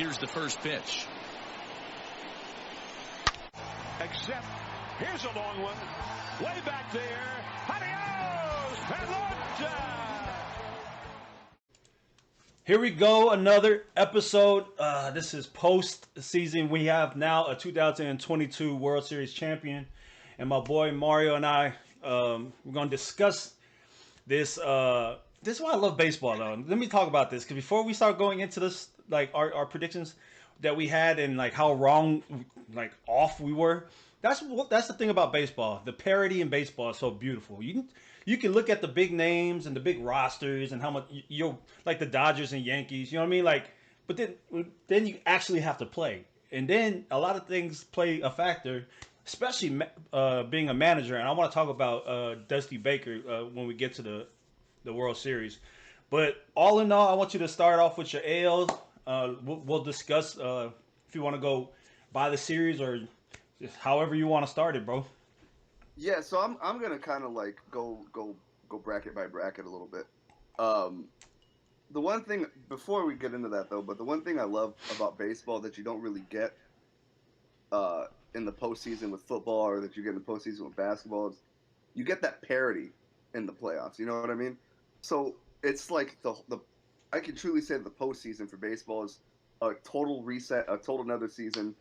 Here's the first pitch. Except, here's a long one. Way back there. Adios! Pelota! Here we go, another episode. This is post-season. We have now a 2022 World Series champion. And my boy Mario and I, we're going to discuss this. This is why I love baseball, though. Let me talk about this, because before we start going into this, like our predictions that we had and like how wrong, like off we were. That's the thing about baseball. The parity in baseball is so beautiful. You can look at the big names and the big rosters and how much you'll like the Dodgers and Yankees. You know what I mean? Like, but then you actually have to play, and then a lot of things play a factor, especially being a manager. And I want to talk about Dusty Baker when we get to the World Series. But all in all, I want you to start off with your ALs. We'll discuss if you want to go by the series or just however you want to start it, bro. Yeah, so I'm gonna kind of like go bracket by bracket a little bit. The one thing before we get into that though, but the one thing I love about baseball that you don't really get in the postseason with football, or that you get in the postseason with basketball, is you get that parity in the playoffs. You know what I mean? So it's like the I can truly say that the postseason for baseball is a total reset, a total another season.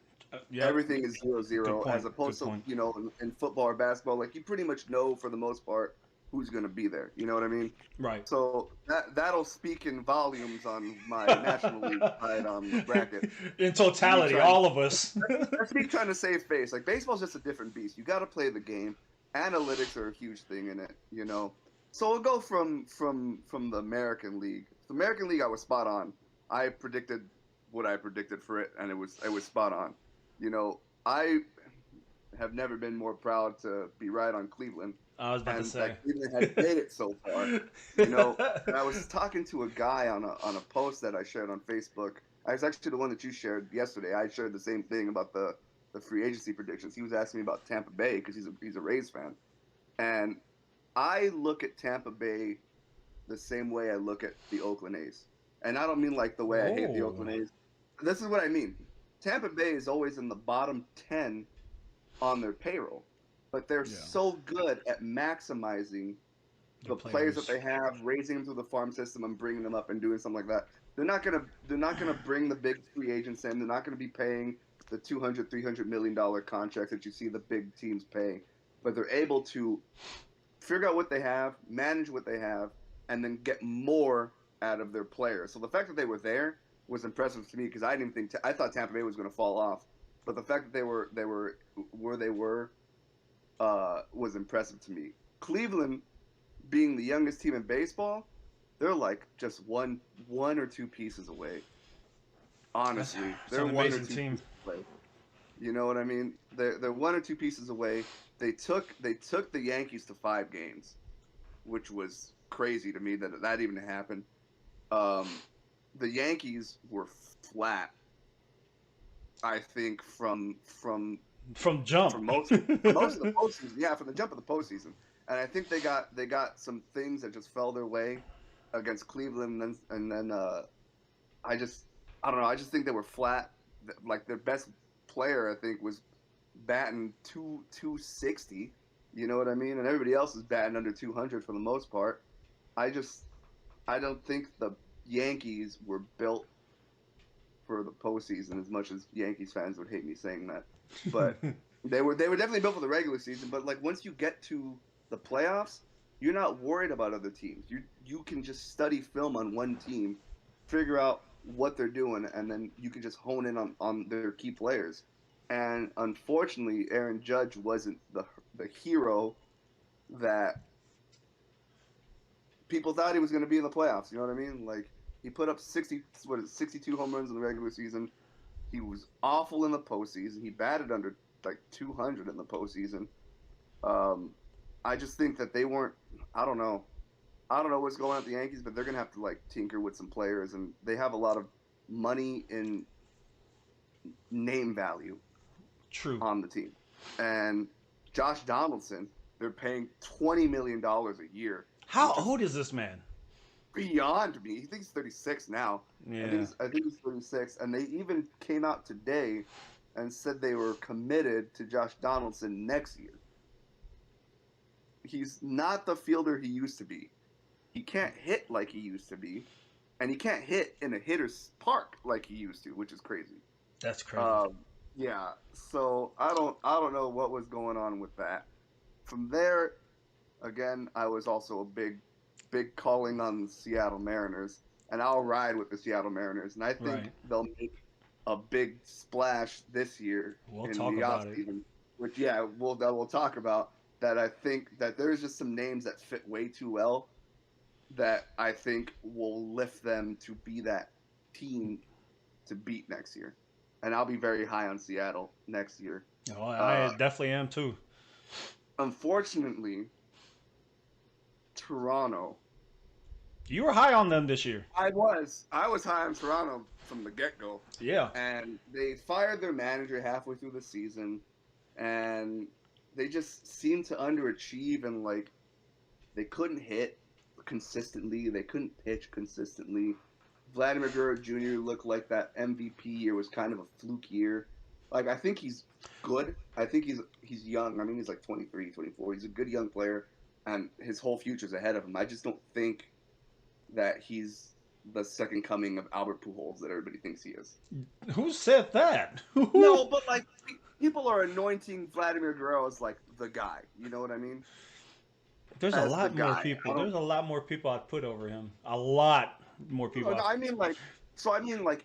Yeah. Everything is 0-0, as opposed to, you know, in football or basketball, like you pretty much know for the most part who's going to be there. You know what I mean? Right. So that'll speak in volumes on my National League side bracket. In totality, all of us. That's me trying to save face. Like, baseball's just a different beast. You got to play the game. Analytics are a huge thing in it, you know. So we'll go from the American League. The American League, I was spot on. I predicted what I predicted for it, and it was spot on. You know, I have never been more proud to be right on Cleveland. I was about to say that Cleveland has made it so far. You know, and I was talking to a guy on a post that I shared on Facebook. I was actually the one that you shared yesterday. I shared the same thing about the free agency predictions. He was asking me about Tampa Bay because he's a Rays fan, and I look at Tampa Bay the same way I look at the Oakland A's, and I don't mean like the way I hate the Oakland A's. This is what I mean. Tampa Bay is always in the bottom 10 on their payroll, but they're so good at maximizing the players that they have, raising them through the farm system and bringing them up and doing something like that. They're not gonna bring the big free agents in. They're not gonna be paying the $200-300 million contracts that you see the big teams pay, but they're able to figure out what they have, manage what they have, and then get more out of their players. So the fact that they were there was impressive to me, because I didn't think I thought Tampa Bay was going to fall off, but the fact that they were where they were was impressive to me. Cleveland, being the youngest team in baseball, they're like just one or two pieces away. Honestly, they're one or two pieces away. You know what I mean? They're one or two pieces away. They took the Yankees to 5 games, which was crazy to me that even happened. The Yankees were flat, I think, from jump. From most of the postseason. Yeah, from the jump of the postseason. And I think they got some things that just fell their way against Cleveland, and then I don't know. I just think they were flat. Like, their best player, I think, was batting 260. You know what I mean? And everybody else is batting under 200 for the most part. I don't think the Yankees were built for the postseason, as much as Yankees fans would hate me saying that. But they were definitely built for the regular season. But like, once you get to the playoffs, you're not worried about other teams. You can just study film on one team, figure out what they're doing, and then you can just hone in on their key players. And unfortunately, Aaron Judge wasn't the hero that people thought he was going to be in the playoffs. You know what I mean? Like, he put up 62 home runs in the regular season. He was awful in the postseason. He batted under like 200 in the postseason. I just think that they weren't. I don't know what's going on at the Yankees, but they're going to have to like tinker with some players, and they have a lot of money in name value. True. On the team. And Josh Donaldson, they're paying $20 million a year. How old is this man? beyond me. He thinks he's 36 now. Yeah. I think he's 36, and they even came out today and said they were committed to Josh Donaldson next year. He's not the fielder he used to be. He can't hit like he used to be, and he can't hit in a hitter's park like he used to, which is crazy. That's crazy. Yeah. So I don't know what was going on with that. From there, again, I was also a big calling on the Seattle Mariners, and I'll ride with the Seattle Mariners, and I think they'll make a big splash this year in the offseason. Which we'll talk about that. I think that there's just some names that fit way too well that I think will lift them to be that team to beat next year. And I'll be very high on Seattle next year. Oh, I definitely am too. Unfortunately, Toronto. You were high on them this year. I was high on Toronto from the get-go. Yeah. And they fired their manager halfway through the season, and they just seemed to underachieve, and like they couldn't hit consistently, they couldn't pitch consistently. Vladimir Guerrero Jr. looked like that MVP year was kind of a fluke year. Like, I think he's good. I think he's young. I mean, he's like 23, 24. He's a good young player, and his whole future's ahead of him. I just don't think that he's the second coming of Albert Pujols that everybody thinks he is. Who said that? No, but like people are anointing Vladimir Guerrero as like the guy. You know what I mean? There's a lot more people. There's a lot more people I'd put over him. A lot more people. No, I mean like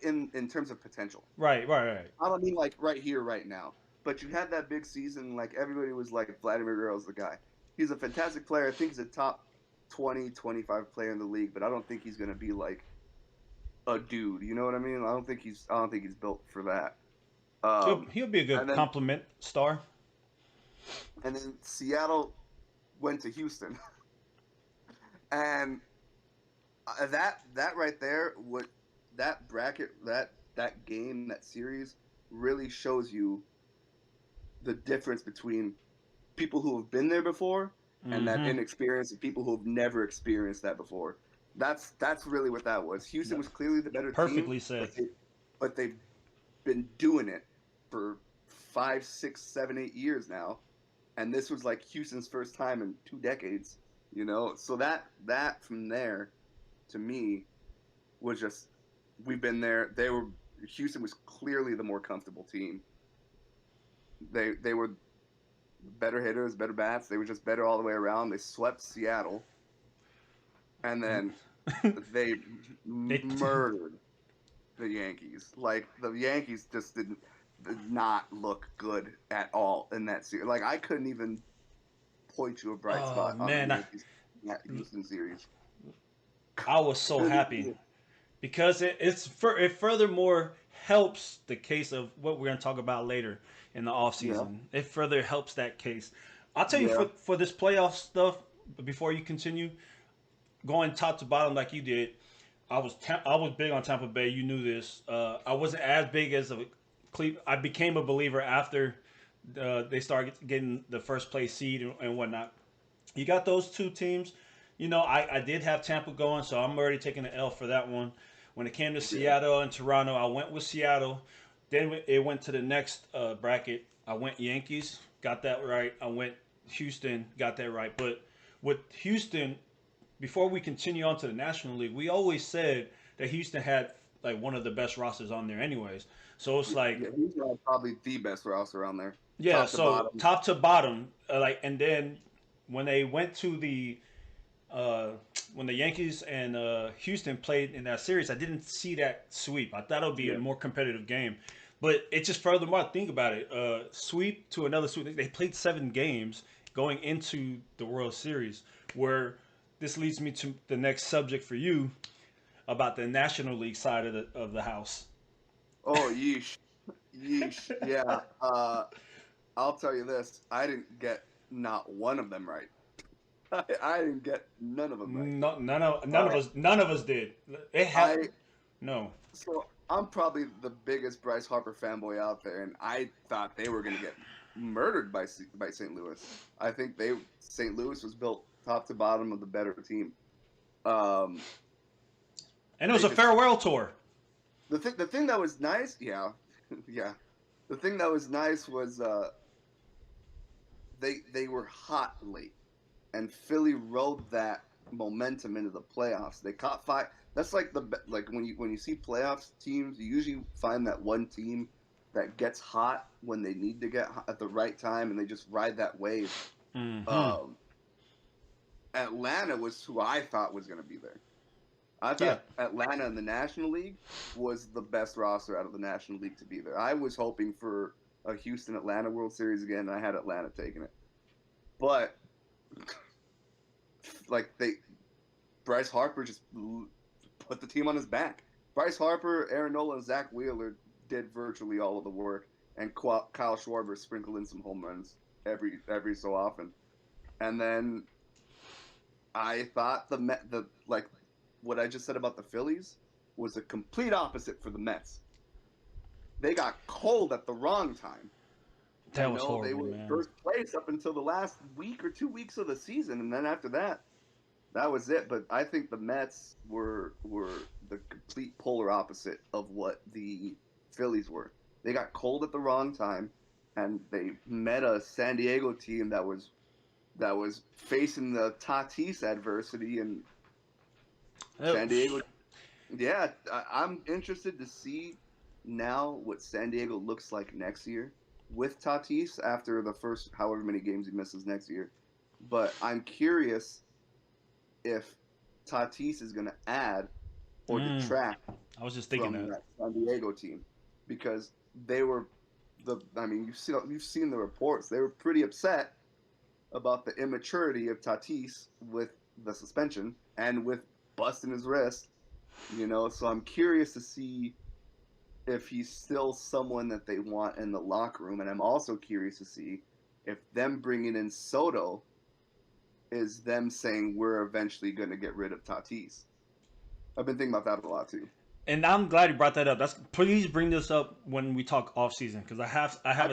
in terms of potential. Right. I don't mean like right here, right now. But you had that big season, like everybody was like Vladimir Guerrero's the guy. He's a fantastic player. I think he's a top 20, 25 player in the league, but I don't think he's gonna be like a dude. You know what I mean? I don't think he's built for that. He'll be a good compliment star. And then Seattle went to Houston, and that right there, what that bracket, that game, that series really shows you the difference between people who have been there before and that inexperience and people who have never experienced that before. That's really what that was. Houston was clearly the better team. Perfectly said. But they've been doing it for 5, 6, 7, 8 years now, and this was like Houston's first time in 2 decades. You know, so that from there, to me, was just we've been there. Houston was clearly the more comfortable team. They were better hitters, better bats. They were just better all the way around. They swept Seattle, and then they murdered the Yankees. Like, the Yankees just did not look good at all in that series. Like, I couldn't even point to a bright spot on the Yankees Houston series. I was so happy because it furthermore helps the case of what we're going to talk about later in the offseason. Yeah. It further helps that case. I'll tell you, for this playoff stuff, before you continue, going top to bottom like you did, I was big on Tampa Bay. You knew this. I wasn't as big as I became a believer after they started getting the first place seed and whatnot. You got those two teams. You know, I did have Tampa going, so I'm already taking the L for that one. When it came to Seattle and Toronto, I went with Seattle. Then it went to the next bracket. I went Yankees, got that right. I went Houston, got that right. But with Houston, before we continue on to the National League, we always said that Houston had like one of the best rosters on there anyways. So it's like Houston had probably the best roster on there. Yeah, top to bottom. And then when they went to the when the Yankees and Houston played in that series, I didn't see that sweep. I thought it would be a more competitive game. But it just furthermore, think about it. Sweep to another sweep. They played 7 games going into the World Series, where this leads me to the next subject for you about the National League side of the house. Oh, yeesh. Yeah. I'll tell you this. I didn't get not one of them right. I didn't get none of them right. None of us did. No. So I'm probably the biggest Bryce Harper fanboy out there, and I thought they were going to get murdered by St. Louis. I think St. Louis was built top to bottom of the better team. And it was a farewell tour. The thing that was nice, yeah. The thing that was nice was they were hot late, and Philly rode that momentum into the playoffs. They caught 5. That's like when you see playoffs teams, you usually find that one team that gets hot when they need to get hot at the right time, and they just ride that wave. Mm-hmm. Atlanta was who I thought was going to be there. I thought Atlanta in the National League was the best roster out of the National League to be there. I was hoping for a Houston-Atlanta World Series again, and I had Atlanta taking it. But Bryce Harper just put the team on his back. Bryce Harper, Aaron Nola, and Zach Wheeler did virtually all of the work, and Kyle Schwarber sprinkled in some home runs every so often. And then I thought what I just said about the Phillies was a complete opposite for the Mets. They got cold at the wrong time. That was horrible, they were man. first place up until the last week or 2 weeks of the season, and then after that, that was it. But I think the Mets were the complete polar opposite of what the Phillies were. They got cold at the wrong time, and they met a San Diego team that was facing the Tatis adversity, and San Diego. Yeah, I'm interested to see now what San Diego looks like next year with Tatis after the first however many games he misses next year. But I'm curious if Tatis is going to add or detract. I was just thinking that San Diego team, because they were you've seen the reports. They were pretty upset about the immaturity of Tatis with the suspension and with busting his wrist, so I'm curious to see if he's still someone that they want in the locker room. And I'm also curious to see if them bringing in Soto is them saying we're eventually going to get rid of Tatis. I've been thinking about that a lot too. And I'm glad you brought that up. Please bring this up when we talk off season, because I've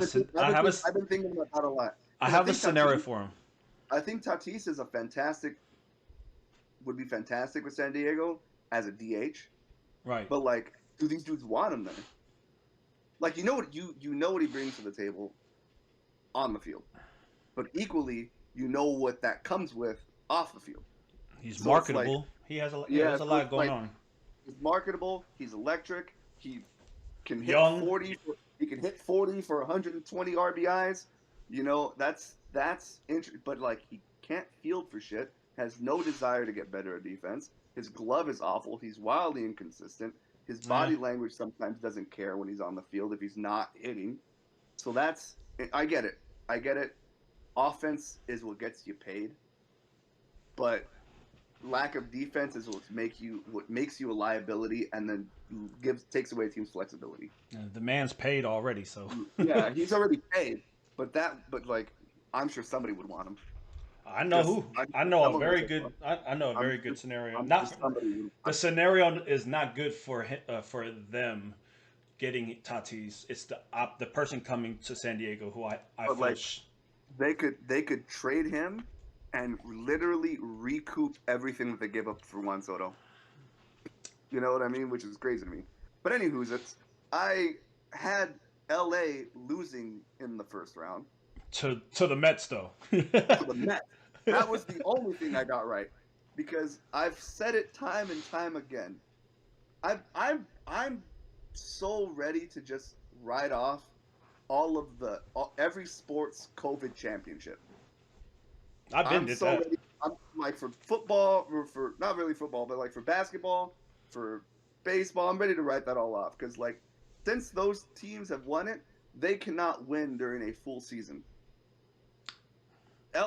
been thinking about that a lot. I have a scenario for him. I think Tatis is would be fantastic with San Diego as a DH. Right. But do these dudes want him there? You know what he brings to the table on the field. But equally, you know what that comes with off the field. He's marketable. He has a lot going on. He's marketable. He's electric. He can hit Young. 40. He can hit 40 for 120 RBIs. That's interesting. But he can't field for shit. Has no desire to get better at defense. His glove is awful. He's wildly inconsistent. His body language sometimes doesn't care when he's on the field if he's not hitting. So I get it. Offense is what gets you paid, but lack of defense is what makes you a liability, and then takes away a team's flexibility. The man's paid already, so yeah, he's already paid. But I'm sure somebody would want him. I know a very good scenario. The scenario is not good for them getting Tatis. It's the person coming to San Diego who I they could trade him and literally recoup everything that they give up for Juan Soto. You know what I mean? Which is crazy to me. But anywho's, I had LA losing in the first round. To the Mets, though. To the Mets. That was the only thing I got right, because I've said it time and time again. I'm so ready to just write off every sports COVID championship. I've been to that. Ready. I'm for football, or for not really football, but for basketball, for baseball. I'm ready to write that all off, because since those teams have won it, they cannot win during a full season.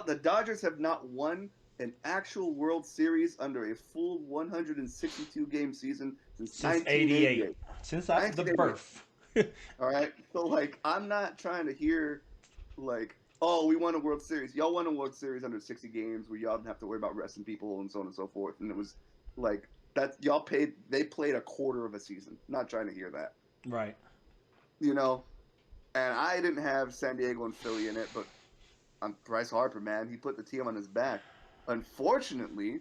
The Dodgers have not won an actual World Series under a full 162-game season since 1988. Since after the birth. All right? So, I'm not trying to hear, oh, we won a World Series. Y'all won a World Series under 60 games where y'all didn't have to worry about resting people and so on and so forth. And it was, they played a quarter of a season. Not trying to hear that. Right. And I didn't have San Diego and Philly in it, but Bryce Harper, man, he put the team on his back. Unfortunately,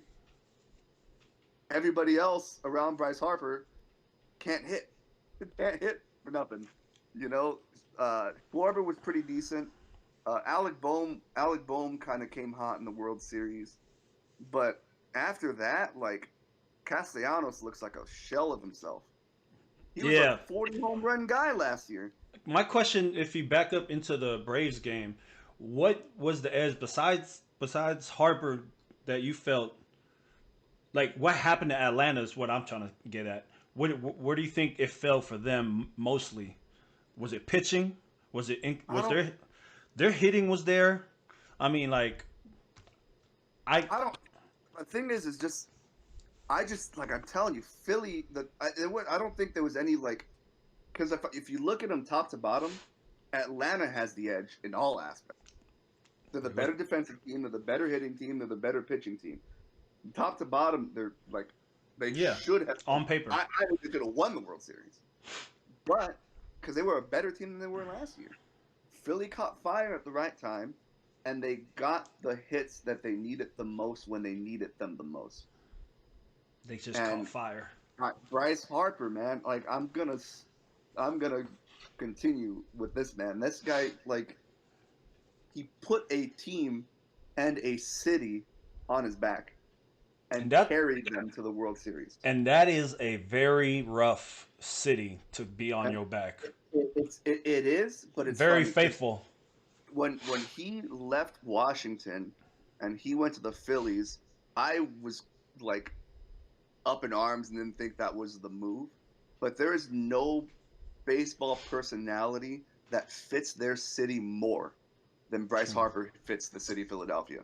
everybody else around Bryce Harper can't hit. Can't hit for nothing. You know, Schwarber was pretty decent. Alec Boehm kind of came hot in the World Series, but after that, like, Castellanos looks like a shell of himself. He was a 40 home run guy last year. My question, if you back up into the Braves game, what was the edge besides Harper that you felt like? What happened to Atlanta is what I'm trying to get at. Where do you think it fell for them mostly? Was it pitching? Was their hitting was there? I mean, like, I don't. The thing is just I'm telling you, Philly. I don't think there was any, like, because if you look at them top to bottom, Atlanta has the edge in all aspects. They're the better defensive team. They're the better hitting team. They're the better pitching team. Top to bottom, they're like they should have on paper. I think they could have won the World Series, but because they were a better team than they were last year. Philly caught fire at the right time, and they got the hits that they needed the most when they needed them the most. They just caught fire. Bryce Harper, man, like, I'm gonna continue with this man. This guy, like, he put a team and a city on his back and carried them to the World Series. And that is a very rough city to be on your back. It is, but it's very funny, faithful. When he left Washington and he went to the Phillies, I was like up in arms and didn't think that was the move. But there is no baseball personality that fits their city more than Bryce Harper fits the city of Philadelphia.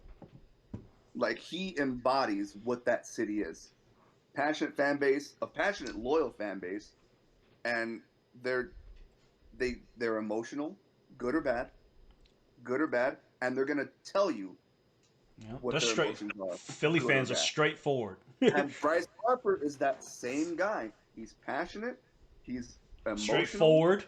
Like, he embodies what that city is. Passionate fan base, a passionate, loyal fan base, and they're emotional, good or bad, and they're gonna tell you what their emotions are. Philly fans are straightforward. And Bryce Harper is that same guy. He's passionate, he's straightforward,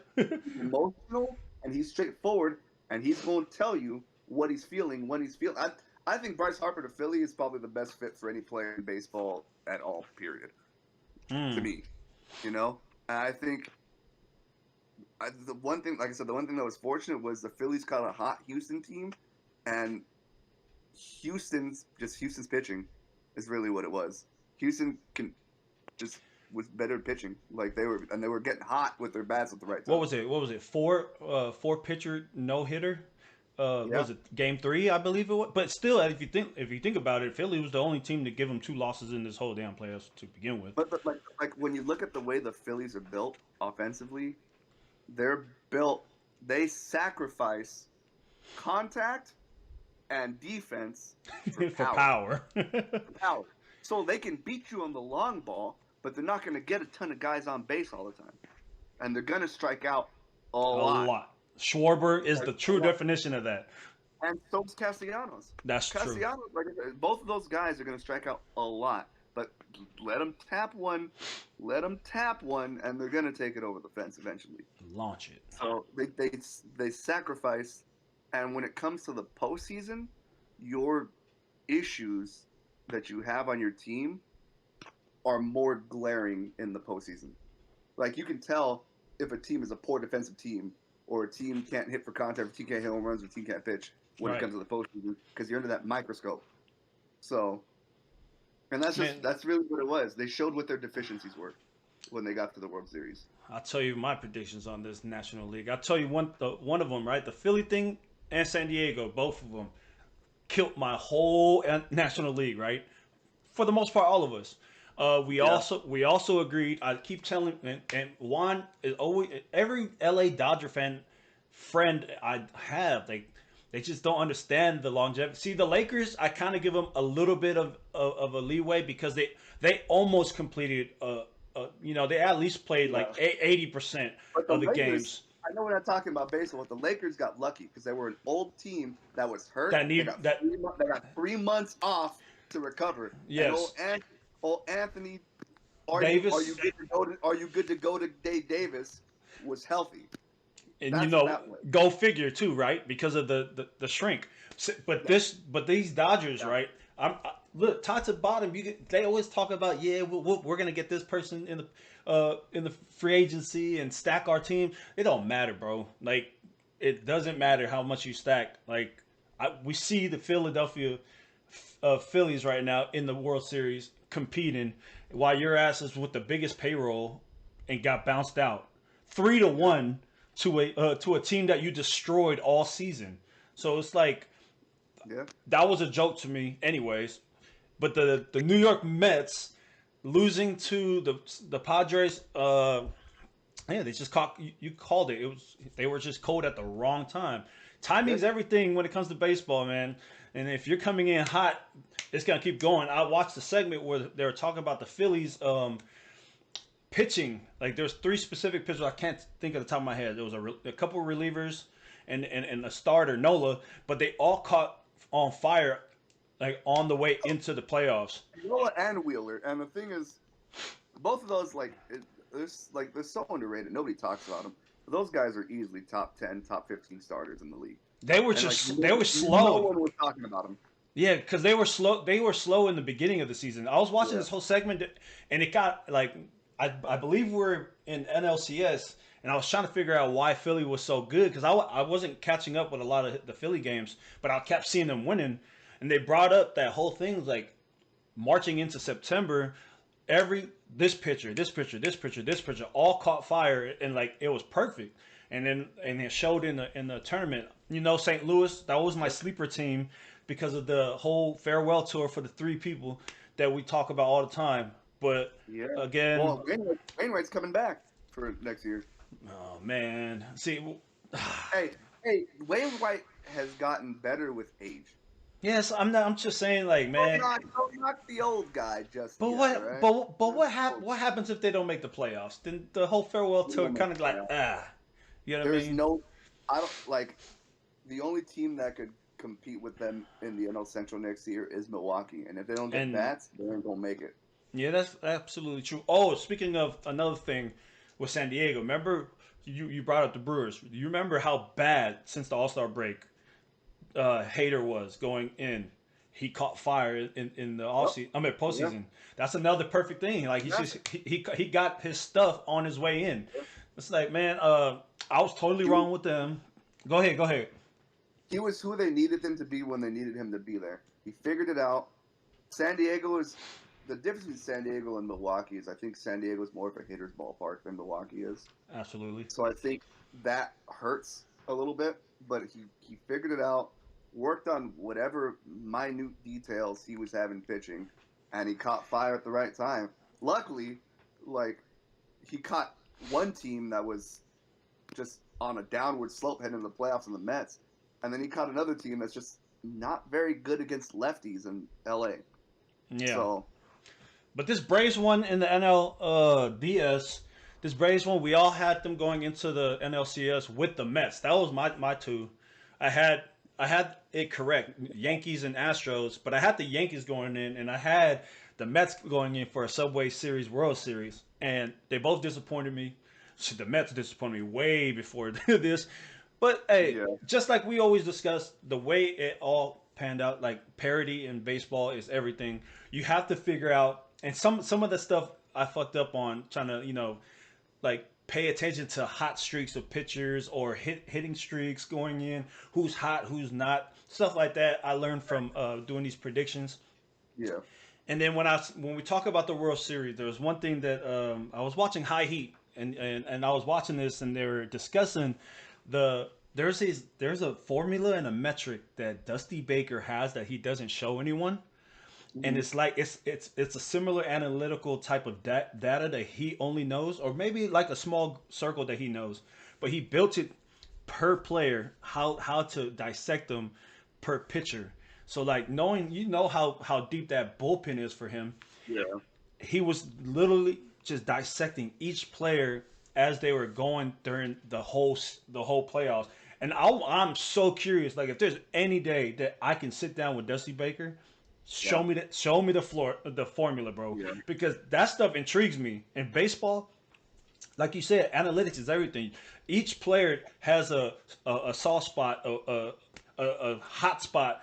emotional, and he's straightforward, and he's going to tell you what he's feeling when he's feeling. I think Bryce Harper to Philly is probably the best fit for any player in baseball at all, period. To me, you know? And I think the one thing that was fortunate was the Phillies caught a hot Houston team, and Houston's pitching is really what it was. Houston was better pitching. Like, they were getting hot with their bats at the right time. What was it? Four pitcher no hitter. Was it Game 3? I believe it was. But still, if you think about it, Philly was the only team to give them 2 losses in this whole damn playoffs to begin with. But like when you look at the way the Phillies are built offensively, they sacrifice contact and defense for power. Power. So they can beat you on the long ball, but they're not going to get a ton of guys on base all the time, and they're going to strike out a lot. Schwarber is the true definition of that. And so is Castellanos. That's true. Like, both of those guys are going to strike out a lot, but let them tap one, and they're going to take it over the fence eventually. Launch it. So they sacrifice, and when it comes to the postseason, your issues that you have on your team are more glaring in the postseason. Like, you can tell if a team is a poor defensive team, or a team can't hit for contact, or a team can't hit home runs, or a team can't pitch when it comes to the postseason, because you're under that microscope. So, and that's really what it was. They showed what their deficiencies were when they got to the World Series. I'll tell you my predictions on this National League. I'll tell you one of them, right? The Philly thing and San Diego, both of them killed my whole National League, right? For the most part, all of us. We also agreed. I keep telling, and Juan is always, every LA Dodger friend I have, they just don't understand the longevity. See, the Lakers, I kind of give them a little bit of a leeway because they almost completed. They at least played like 80% of the games. I know we're not talking about baseball, but the Lakers got lucky because they were an old team that was hurt. They got 3 months off to recover. Yes. Old Anthony Davis. Are you good to go to Dave Davis was healthy. And go figure too, right? Because of the shrink. But these Dodgers, right? look, top to bottom, they always talk about, yeah, we're gonna get this person in the free agency and stack our team. It don't matter, bro. Like, it doesn't matter how much you stack. Like, we see the Philadelphia Phillies right now in the World Series competing, while your ass is with the biggest payroll and got bounced out 3-1 to a team that you destroyed all season. So it's like, Yeah. that was a joke to me, anyways. But the New York Mets losing to the Padres, yeah, they just caught you called it. They were just cold at the wrong time. Timing's everything when it comes to baseball, man. And if you're coming in hot, it's gonna keep going. I watched the segment where they were talking about the Phillies pitching. Like, there's 3 specific pitchers I can't think of the top of my head. There was a couple of relievers and a starter, Nola, but they all caught on fire, like, on the way into the playoffs. Nola and Wheeler, and the thing is, both of those, like, they're so underrated. Nobody talks about them. Those guys are easily top 10, top 15 starters in the league. They were they were slow. No one was talking about them. Yeah, because they were slow. They were slow in the beginning of the season. I was watching this whole segment, and it got, like, I believe we're in NLCS, and I was trying to figure out why Philly was so good, because I wasn't catching up with a lot of the Philly games, but I kept seeing them winning, and they brought up that whole thing, like, marching into September, this pitcher all caught fire, and, like, it was perfect. And it showed in the tournament. You know, St. Louis, that was my sleeper team because of the whole farewell tour for the 3 people that we talk about all the time. But again, well, Wainwright's coming back for next year. Oh man, see, hey, Wainwright has gotten better with age. Yes, I'm just saying, like, man. Don't knock the old guy just. But yet, what? right? But what happens if they don't make the playoffs? Then the whole farewell tour kind of like You know what I mean? I don't like. The only team that could compete with them in the NL Central next year is Milwaukee, and if they don't get bats, they ain't gonna make it. Yeah, that's absolutely true. Oh, speaking of another thing with San Diego, remember you brought up the Brewers. You remember how bad since the All-Star break Hader was going in? He caught fire in the offseason. I mean, postseason. Yep. That's another perfect thing. Like, he got his stuff on his way in. It's like, man, I was totally wrong with them. Go ahead. He was who they needed him to be when they needed him to be there. He figured it out. San Diego is the difference between San Diego and Milwaukee is I think San Diego is more of a hitter's ballpark than Milwaukee is. Absolutely. So I think that hurts a little bit, but he figured it out, worked on whatever minute details he was having pitching, and he caught fire at the right time. Luckily, like, he caught one team that was just on a downward slope heading into the playoffs in the Mets, and then he caught another team that's just not very good against lefties in LA. Yeah. So, but this Braves one in the NLDS, this Braves one, we all had them going into the NLCS with the Mets. That was my 2. I had it correct, Yankees and Astros, but I had the Yankees going in, and I had the Mets going in for a Subway Series World Series, and they both disappointed me. The Mets disappointed me way before this. But, hey, just like we always discuss, the way it all panned out, like, parity in baseball is everything. You have to figure out, and some of the stuff I fucked up on trying to, like, pay attention to hot streaks of pitchers or hitting streaks going in, who's hot, who's not, stuff like that. I learned from doing these predictions. Yeah. And then when we talk about the World Series, there was one thing that I was watching High Heat, and I was watching this, and they were discussing there's a formula and a metric that Dusty Baker has that he doesn't show anyone. And it's like it's a similar analytical type of data that he only knows, or maybe like a small circle that he knows, but he built it per player, how to dissect them per pitcher. So, like, knowing how deep that bullpen is for him, he was literally just dissecting each player as they were going during the whole playoffs. And I'm so curious, like, if there's any day that I can sit down with Dusty Baker, show me the formula, bro, because that stuff intrigues me. In baseball, like you said, analytics is everything. Each player has a soft spot, a hot spot,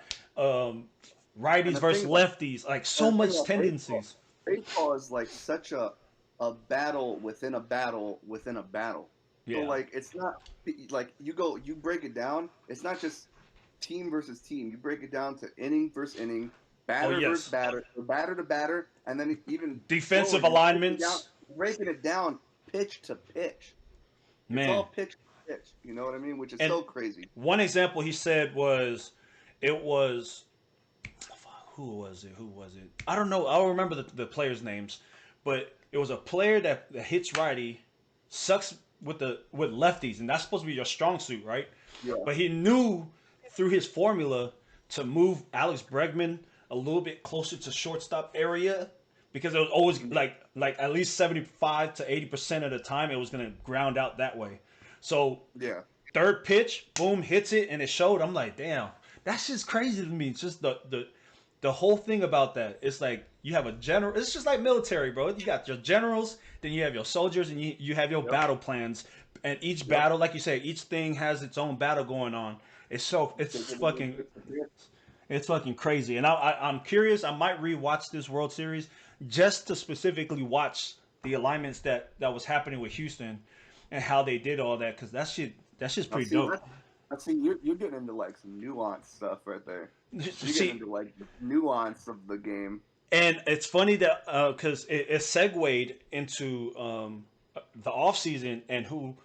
righties versus lefties, like so much tendencies. Baseball is like such a battle within a battle within a battle. Yeah. So like it's not like you break it down. It's not just team versus team. You break it down to inning versus inning, batter versus batter, batter to batter, and then even defensive alignments. Breaking it down pitch to pitch. Man. It's all pitch to pitch. You know what I mean? Which is so crazy. One example he said was, it was, who was it? I don't know. I don't remember the players' names, but it was a player that hits righty, sucks with lefties, and that's supposed to be your strong suit, right? Yeah. But he knew through his formula to move Alex Bregman a little bit closer to shortstop area, because it was always like at least 75 to 80% of the time it was gonna ground out that way. So yeah, third pitch, boom, hits it, and it showed. I'm like, damn, that's just crazy to me. It's just the whole thing about that. It's like you have a general. It's just like military, bro. You got your generals, then you have your soldiers, and you have your battle plans. And each battle, like you say, each thing has its own battle going on. It's fucking crazy. And I'm curious. I might rewatch this World Series just to specifically watch the alignments that was happening with Houston and how they did all that, because that's just pretty dope. I see you're getting into like some nuanced stuff right there. You're getting into like the nuance of the game. And it's funny that because it segued into the offseason and who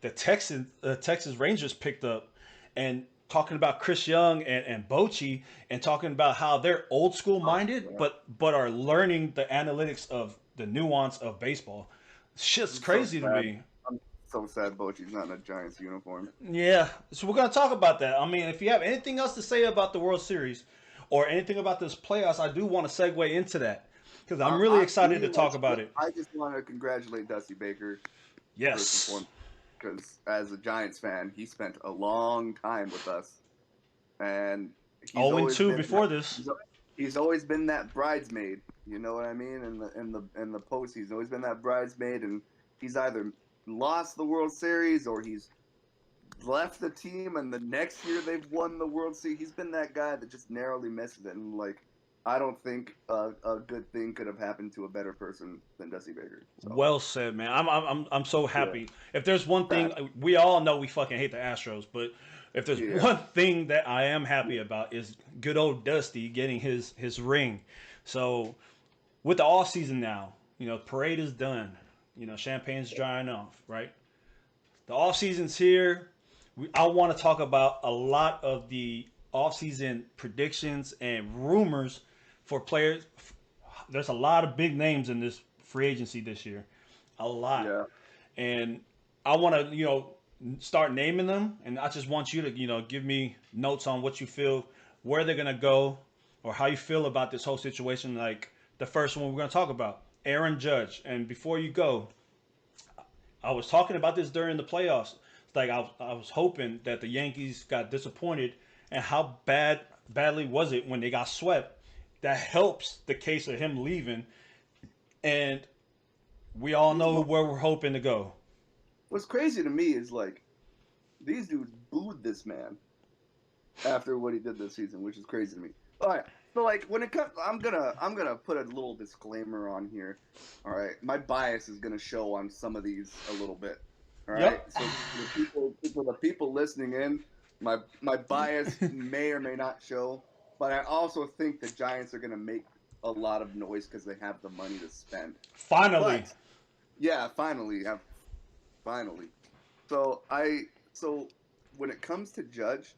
the Texas Rangers picked up, and talking about Chris Young and Bochy, and talking about how they're old school minded, but are learning the analytics of the nuance of baseball. Shit's crazy to me. I'm so sad Bochy's not in a Giants uniform. Yeah, so we're gonna talk about that. I mean, if you have anything else to say about the World Series or anything about this playoffs, I do want to segue into that, because I'm really excited to talk about it. I just want to congratulate Dusty Baker. Yes. Because as a Giants fan, he spent a long time with us, and 0-2 before this. He's always been that bridesmaid. You know what I mean? In the postseason, he's always been that bridesmaid, and he's either lost the World Series or he's left the team, and the next year they've won the World Series. He's been that guy that just narrowly misses it, and like, I don't think a good thing could have happened to a better person than Dusty Baker. So. Well said, man. I'm so happy. Yeah. If there's one thing, we all know we fucking hate the Astros, but if there's one thing that I am happy about is good old Dusty getting his ring. So with the off season now, parade is done. Champagne's drying off, right? The off season's here. I want to talk about a lot of the off-season predictions and rumors for players. There's a lot of big names in this free agency this year. A lot. Yeah. And I want to, start naming them, and I just want you to, give me notes on what you feel, where they're going to go, or how you feel about this whole situation. Like the first one we're going to talk about, Aaron Judge. And before you go, I was talking about this during the playoffs. Like I was hoping that the Yankees got disappointed, and how badly was it when they got swept. That helps the case of him leaving, and we all know where we're hoping to go. What's crazy to me is like these dudes booed this man after what he did this season, which is crazy to me. All right, so like when it comes, I'm gonna put a little disclaimer on here. All right, my bias is gonna show on some of these a little bit. All right, yep. So the people listening in, my bias may or may not show, but I also think the Giants are gonna make a lot of noise because they have the money to spend. Finally. But, yeah, finally. So when it comes to Judge,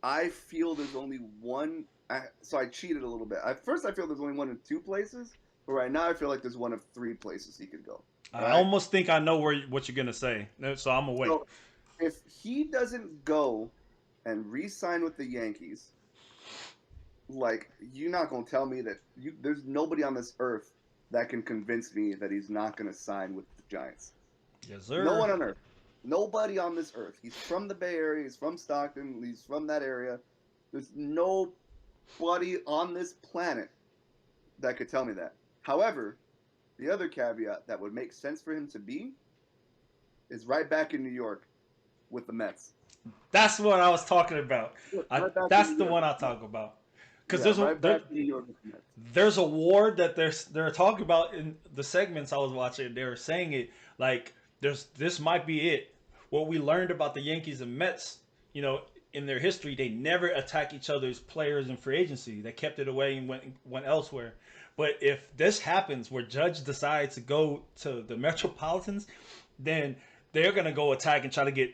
I feel there's only one. So I cheated a little bit. At first, I feel there's only one of two places, but right now I feel like there's one of three places he could go. I almost think I know what you're gonna say, so I'm gonna wait. So if he doesn't go and re-sign with the Yankees, like, you're not gonna tell me that there's nobody on this earth that can convince me that he's not gonna sign with the Giants. Yes, sir. No one on earth. Nobody on this earth. He's from the Bay Area. He's from Stockton. He's from that area. There's nobody on this planet that could tell me that. However, the other caveat that would make sense for him to be is right back in New York with the Mets. That's what I was talking about. That's the one I talk about. Because right back to New York Mets. there's a war that they're talking about in the segments I was watching. They were saying it like this might be it. What we learned about the Yankees and Mets, in their history, they never attack each other's players in free agency. They kept it away and went elsewhere. But if this happens, where Judge decides to go to the Metropolitans, then they're gonna go attack and try to get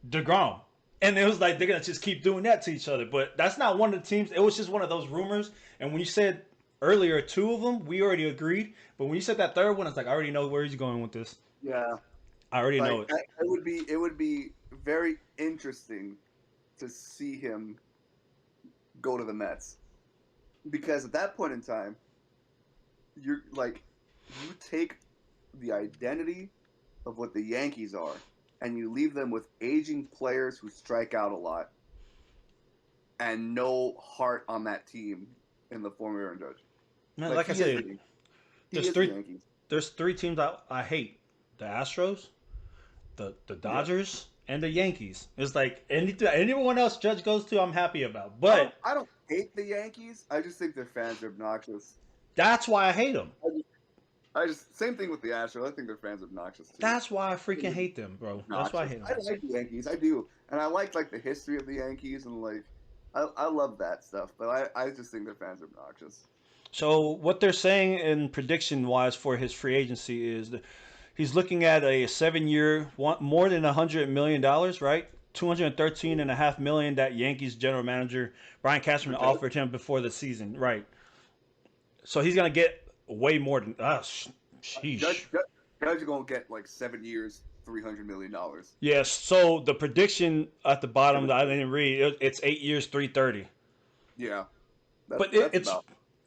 DeGrom. And it was like they're gonna just keep doing that to each other. But that's not one of the teams. It was just one of those rumors. And when you said earlier two of them, we already agreed. But when you said that third one, it's like I already know where he's going with this. Yeah, I already know it. It would be very interesting to see him go to the Mets, because at that point in time, you take the identity of what the Yankees are, and you leave them with aging players who strike out a lot, and no heart on that team in the form of Aaron Judge. Man, like I said, there's three teams I hate: the Astros, the Dodgers, and the Yankees. It's like anyone else Judge goes to, I'm happy about. But I don't hate the Yankees. I just think their fans are obnoxious. That's why I hate them. I just same thing with the Astros. I think their fans are obnoxious too. That's why I freaking hate them, bro. That's why I hate them. I like the Yankees. I do, and I like the history of the Yankees, and I love that stuff. But I just think their fans are obnoxious. So what they're saying in prediction wise for his free agency is that he's looking at a 7-year, more than $100 million, right? $213.5 million that Yankees general manager Brian Cashman offered him before the season, right? So he's gonna get way more than sheesh. Judge is gonna get like 7 years, $300 million. Yes. So the prediction at the bottom that I didn't read, it's 8 years, 330. Yeah,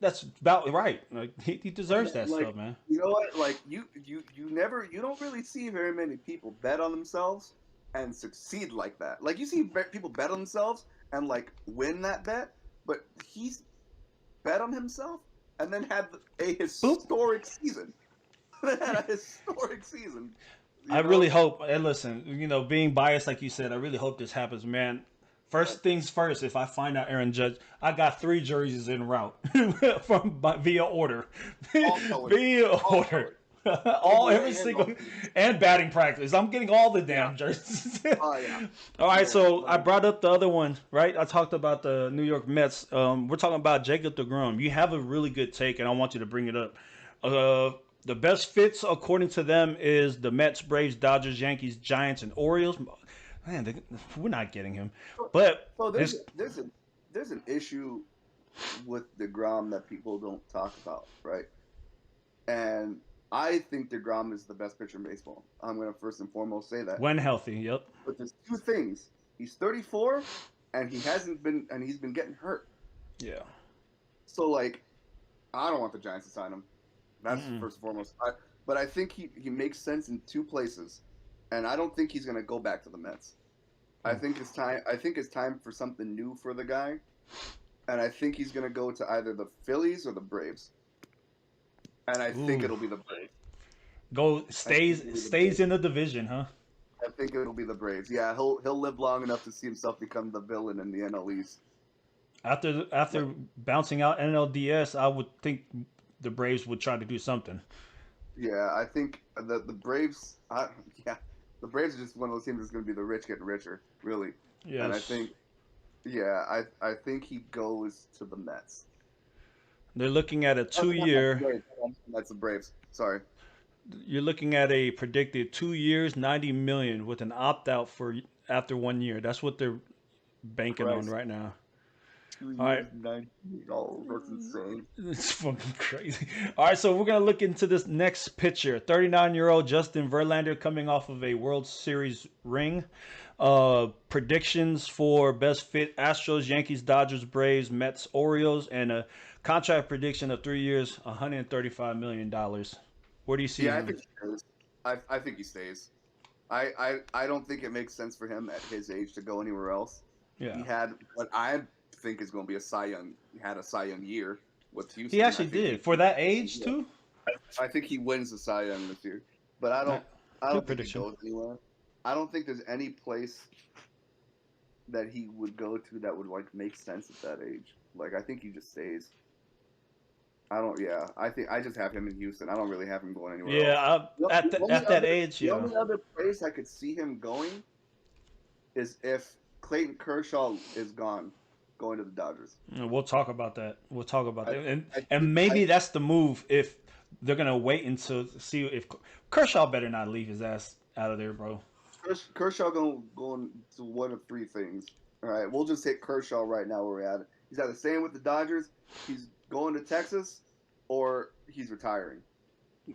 that's about right. Like, he deserves that stuff, man. You know what? Like you don't really see very many people bet on themselves and succeed like that. Like you see people bet on themselves and win that bet, but he's bet on himself and then had a historic season. I really hope. And listen, being biased like you said, I really hope this happens, man. First things first, if I find out Aaron Judge, I got 3 jerseys en route via order. Every single and batting practice. I'm getting all the damn jerseys. Oh yeah. All right, so I brought up the other one, right? I talked about the New York Mets. We're talking about Jacob deGrom. You have a really good take, and I want you to bring it up. The best fits, according to them, is the Mets, Braves, Dodgers, Yankees, Giants, and Orioles. Man, we're not getting him. But there's an issue with DeGrom that people don't talk about, right? And I think DeGrom is the best pitcher in baseball. I'm going to first and foremost say that. When healthy, yep. But there's 2 things. He's 34, and he's been getting hurt. Yeah. So, I don't want the Giants to sign him. That's first and foremost. But I think he makes sense in 2 places. And I don't think he's going to go back to the Mets. I think it's time for something new for the guy. And I think he's going to go to either the Phillies or the Braves. And I think it'll be the Braves. Stays in the division, huh? I think it'll be the Braves. Yeah, he'll live long enough to see himself become the villain in the NL East. After bouncing out NLDS, I would think the Braves would try to do something. Yeah, I think the Braves. The Braves are just one of those teams that's going to be the rich getting richer, really. Yes. And I think he goes to the Mets. They're looking at a 2-year. That's the Braves. Sorry. You're looking at a predicted 2 years, $90 million with an opt-out for after 1 year. That's what they're banking on right now. 2 years, all right. $90 million. That's insane. It's fucking crazy. All right, so we're going to look into this next pitcher. 39-year-old Justin Verlander coming off of a World Series ring. Predictions for best fit: Astros, Yankees, Dodgers, Braves, Mets, Orioles, and a contract prediction of 3 years, $135 million. Where do you see him? I think he stays. I don't think it makes sense for him at his age to go anywhere else. Yeah. He had what I think is going to be a Cy Young year with Houston. He actually did for that age too. I think he wins the Cy Young this year, but I don't think he goes anywhere. I don't think there's any place that he would go to that would make sense at that age. Like, I think he just stays. I don't. Yeah, I think I just have him in Houston. I don't really have him going anywhere else. Yeah, at that age, The yeah. only other place I could see him going is if Clayton Kershaw is going to the Dodgers. We'll talk about that. We'll talk about that, I and think- maybe that's the move if they're gonna wait until see if Kershaw better not leave his ass out of there, bro. Kershaw going to one of three things. All right, we'll just hit Kershaw right now where we're at. He's either staying with the Dodgers, he's going to Texas, or he's retiring.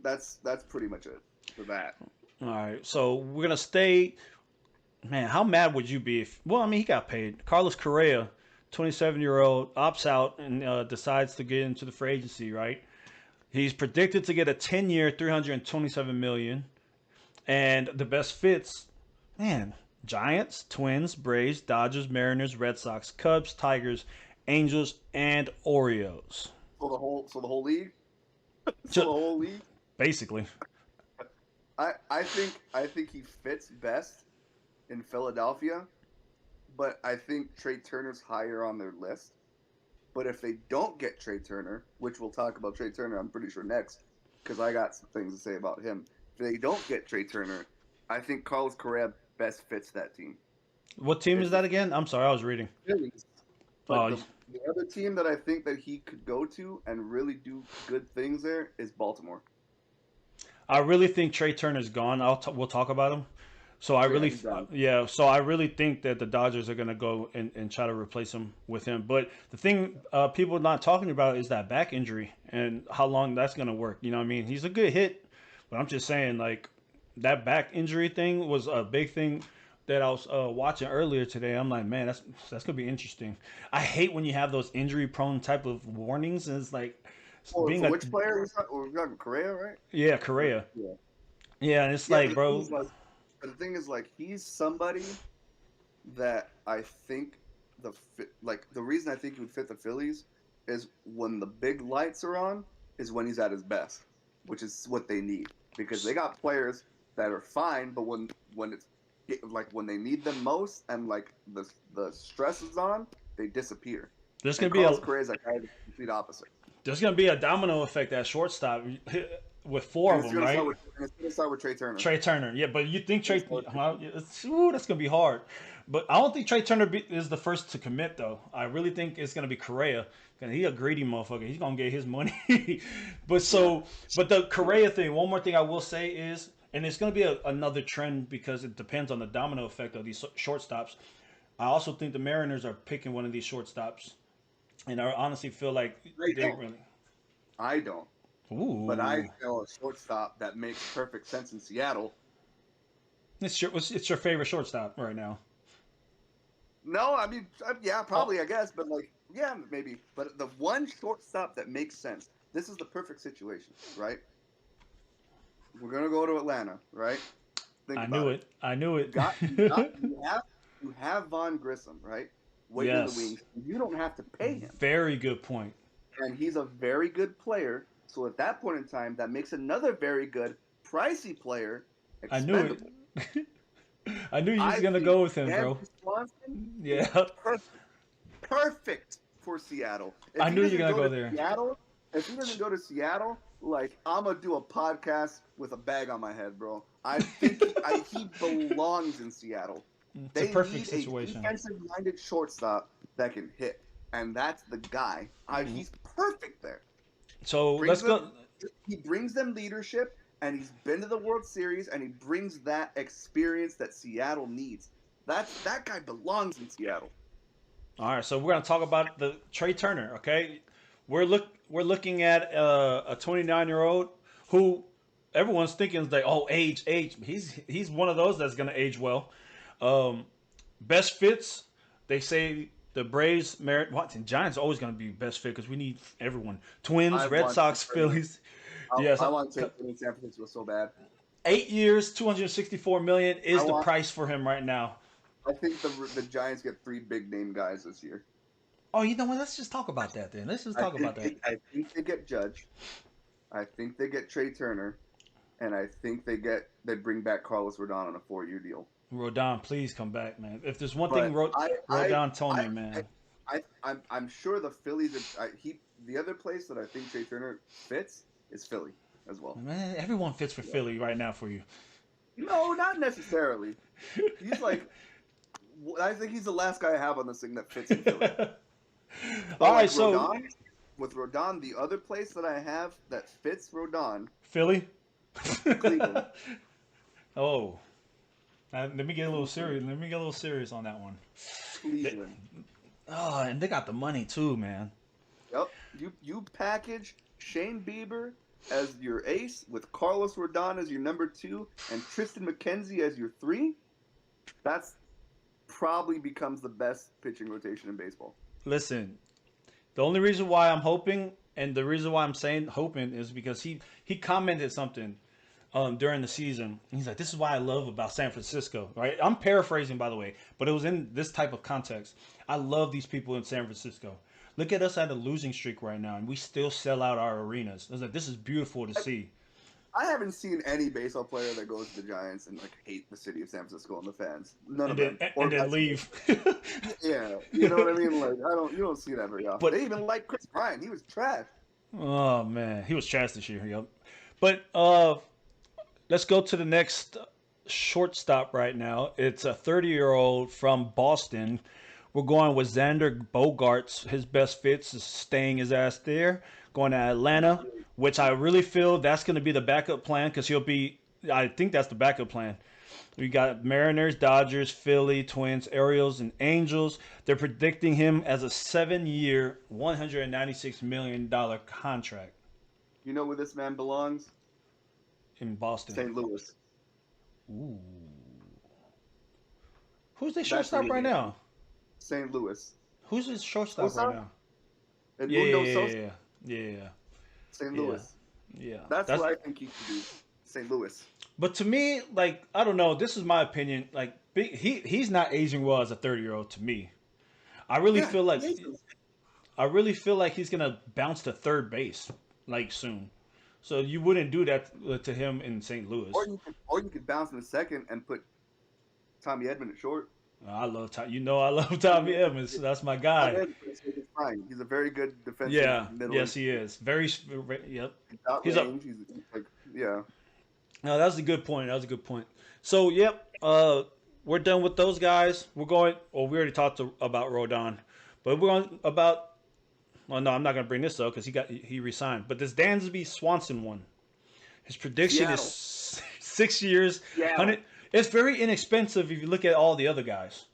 That's pretty much it for that. All right, so we're gonna stay. Man, how mad would you be if? Well, I mean, he got paid. Carlos Correa, 27-year-old, opts out and decides to get into the free agency. Right, he's predicted to get a 10-year, $327 million, and the best fits. Man, Giants, Twins, Braves, Dodgers, Mariners, Red Sox, Cubs, Tigers, Angels, and Orioles. So the whole league. So the whole league. Basically. I think he fits best in Philadelphia, but I think Trey Turner's higher on their list. But if they don't get Trey Turner, which we'll talk about Trey Turner, I'm pretty sure next, because I got some things to say about him. If they don't get Trey Turner, I think Carlos Correa best fits that team. What team is that again? I'm sorry, I was reading. Phillies. But the other team that I think that he could go to and really do good things there is Baltimore. I really think Trey Turner's gone. We'll talk about him. So I really, So I really think that the Dodgers are going to go and try to replace him with him. But the thing people are not talking about is that back injury and how long that's going to work. You know what I mean? He's a good hit, but I'm just saying, like, that back injury thing was a big thing that I was watching earlier today. I'm like, man, that's going to be interesting. I hate when you have those injury-prone type of warnings, and it's like which player? We're talking Correa, right? Yeah, Correa. Yeah, and it's like, bro. But the thing is, like, he's somebody that I think the reason I think he would fit the Phillies is when the big lights are on is when he's at his best, which is what they need, because they got players that are fine, but when it's like when they need them most and like the stress is on, they disappear. There's gonna be Correa's like the complete opposite. There's gonna be a domino effect at shortstop with four of them, right? It's gonna start with Trey Turner. Trey Turner, yeah, but you think Trey? That's gonna be hard. But I don't think Trey Turner is the first to commit, though. I really think it's gonna be Correa. Cause he a greedy motherfucker. He's gonna get his money. but the Correa thing. One more thing I will say is, and it's gonna be another trend because it depends on the domino effect of these shortstops. I also think the Mariners are picking one of these shortstops, and I honestly feel like I don't. Ooh. But I know a shortstop that makes perfect sense in Seattle. It's your favorite shortstop right now. No, I mean, yeah, probably, I guess, but like, yeah, maybe. But the one shortstop that makes sense, this is the perfect situation, right? We're gonna go to Atlanta, right? I knew it. You have Von Grissom, right? Waiting in the wings. You don't have to pay him. Very good point. And he's a very good player. So at that point in time, that makes another very good, pricey player expendable. I knew it. I knew you was going to go with him, bro. Yeah. Perfect for Seattle. I knew you were going to go there. If he doesn't go to Seattle, like, I'm going to do a podcast with a bag on my head, bro. I think he belongs in Seattle. It's a perfect situation. A defensive-minded shortstop that can hit. And that's the guy. He's perfect there. So let's go. He brings them leadership, and he's been to the World Series, and he brings that experience that Seattle needs. That guy belongs in Seattle. All right, so we're gonna talk about the Trey Turner. Okay, we're looking at a 29-year-old who everyone's thinking is like, oh, age. He's one of those that's gonna age well. Best fits, they say. The Braves, Giants are always going to be best fit because we need everyone. Twins, Red Sox, Phillies. I want to take him in San Francisco so bad. 8 years, $264 million is the price for him right now. I think the Giants get 3 big name guys this year. Oh, you know what? Let's just talk about that then. I think they get Judge. I think they get Trey Turner, and I think they bring back Carlos Rodon on a 4-year deal. Rodon, please come back, man. If there's one thing Rodon told me, man. I'm sure the Phillies. The other place that I think Trey Turner fits is Philly as well. Man, everyone fits for Philly right now for you. No, not necessarily. He's like, I think he's the last guy I have on this thing that fits in Philly. All right, like so Rodon, with Rodon, the other place that I have that fits Rodon, Philly, Cleveland. Oh, let me get a little serious. Let me get a little serious on that one. Cleveland. Oh, and they got the money too, man. Yep. You package Shane Bieber as your ace with Carlos Rodon as your number 2 and Tristan McKenzie as your 3. That's probably becomes the best pitching rotation in baseball. Listen, the only reason why I'm hoping, and the reason why I'm saying hoping, is because he commented something during the season. He's like, "This is why I love about San Francisco." Right? I'm paraphrasing, by the way, but it was in this type of context. I love these people in San Francisco. Look at us at a losing streak right now, and we still sell out our arenas. I was like, this is beautiful to see. I haven't seen any baseball player that goes to the Giants and like hate the city of San Francisco and the fans. None And of them. and then leave. Yeah, you know what I mean. Like you don't see that very often. But they even like Chris Bryant. He was trash. Oh man, he was trash this year. Yep. But let's go to the next shortstop right now. It's a 30-year-old from Boston. We're going with Xander Bogaerts. His best fits is staying his ass there. Going to Atlanta, which I really feel that's going to be the backup plan because he'll be. I think that's the backup plan. We got Mariners, Dodgers, Philly, Twins, Orioles, and Angels. They're predicting him as a 7-year, $196 million contract. You know where this man belongs? In Boston. St. Louis. Ooh. Who's the shortstop right now? St. Louis. Who's his shortstop right now? Yeah. St. Louis. Yeah. That's what I think he should be. St. Louis. But to me, like, I don't know. This is my opinion. Like, he's not aging well as a 30-year-old to me. I really feel like he's gonna bounce to third base like soon. So you wouldn't do that to him in St. Louis. Or you could bounce in a second and put Tommy Edman at short. I love I love Tommy Evans. That's my guy. Fine. He's a very good defensive. Yeah. Yes, he is. Very. Yep. He's range. He's like, yeah. No, that was a good point. So, yep. We're done with those guys. We're going. Well, we already talked about Rodon, but we're going about. Well, no, I'm not going to bring this up because he resigned. But this Dansby Swanson one, his prediction is 6 years, 100. It's very inexpensive if you look at all the other guys.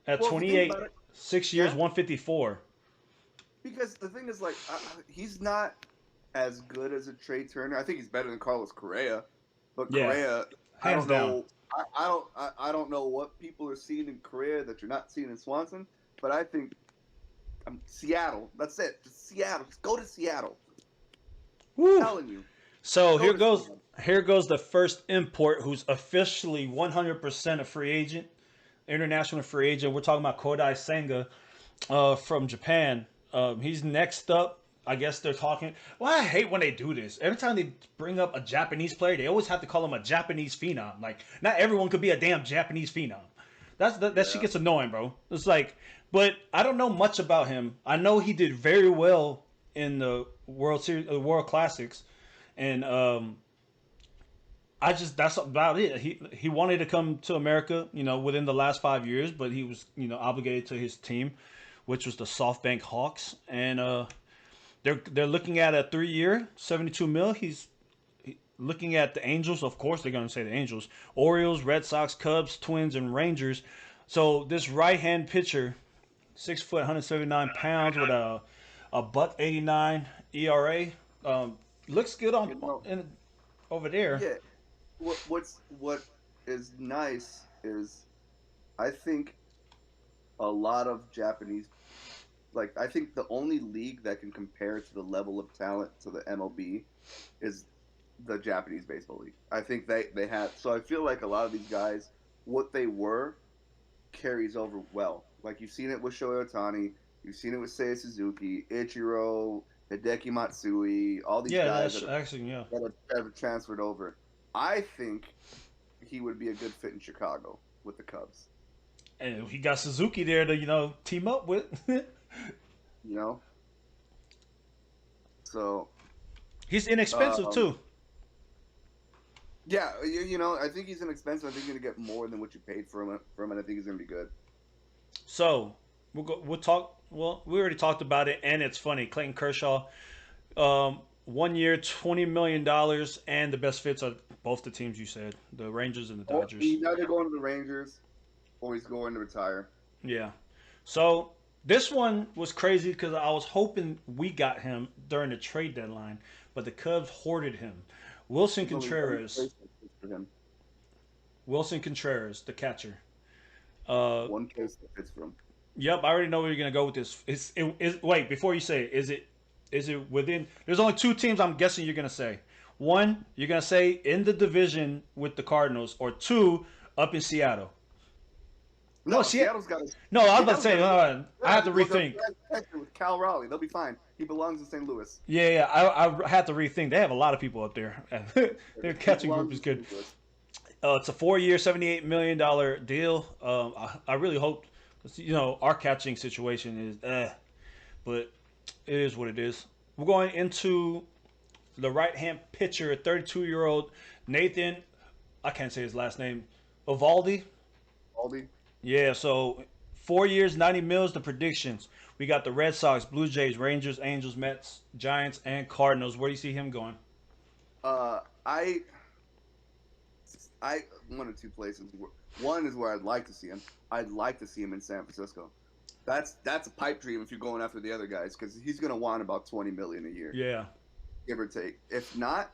At 28, 6 years, 154. Because the thing is, like, he's not as good as a Trey Turner. I think he's better than Carlos Correa. But Correa, hands down. I don't know what people are seeing in Correa that you're not seeing in Swanson. But I think Seattle. That's it. Just Seattle. Just go to Seattle. Woo. I'm telling you. So here goes the first import who's officially 100% a free agent, international free agent. We're talking about Kodai Senga from Japan. He's next up. I guess they're talking. Well, I hate when they do this. Every time they bring up a Japanese player, they always have to call him a Japanese phenom. Like, not everyone could be a damn Japanese phenom. That shit gets annoying, bro. It's like, but I don't know much about him. I know he did very well in the World Series, the World Classics, and that's about it. He wanted to come to America, within the last 5 years, but he was, obligated to his team, which was the SoftBank Hawks, and they're looking at a 3-year, $72 million. He's looking at the Angels. Of course, they're going to say the Angels, Orioles, Red Sox, Cubs, Twins, and Rangers. So this right-hand pitcher, 6 foot, 179 pounds, with a .89 ERA, looks good over there. Yeah. What is nice is, I think a lot of Japanese, like, I think the only league that can compare to the level of talent to the MLB is the Japanese Baseball League. I think they have. So I feel like a lot of these guys, what they were, carries over well. Like, you've seen it with Shohei Ohtani, you've seen it with Seiya Suzuki, Ichiro, Hideki Matsui, all these guys that have transferred over. I think he would be a good fit in Chicago with the Cubs. And he got Suzuki there to, team up with. You know. So. He's inexpensive too. Yeah, I think he's inexpensive. I think you're gonna get more than what you paid for him. I think he's gonna be good. So we'll talk. Well, we already talked about it, and it's funny. Clayton Kershaw, 1 year, $20 million, and the best fits are both the teams you said, the Rangers and the Dodgers. He's either going to the Rangers, or he's going to retire. Yeah. So this one was crazy because I was hoping we got him during the trade deadline, but the Cubs hoarded him. Wilson Contreras. Wilson Contreras, the catcher. One case that fits for him. Yep, I already know where you're gonna go with this. Wait, before you say it, is it within? There's only two teams I'm guessing you're gonna say. One, you're gonna say in the division with the Cardinals, or two, up in Seattle. No, Seattle's got. No, I was about to say. I have to rethink. With Cal Raleigh, they'll be fine. He belongs in St. Louis. Yeah, I had to rethink. They have a lot of people up there. Their catching group is good. It's a 4-year, $78 million deal. I really hope, our catching situation is, but it is what it is. We're going into the right-hand pitcher, 32-year-old Nathan. I can't say his last name. Eovaldi. Yeah, so 4 years, $90 million. The predictions. We got the Red Sox, Blue Jays, Rangers, Angels, Mets, Giants, and Cardinals. Where do you see him going? I one of two places. One is where I'd like to see him. I'd like to see him in San Francisco. That's a pipe dream if you're going after the other guys, because he's going to want about $20 million a year. Yeah, give or take. If not,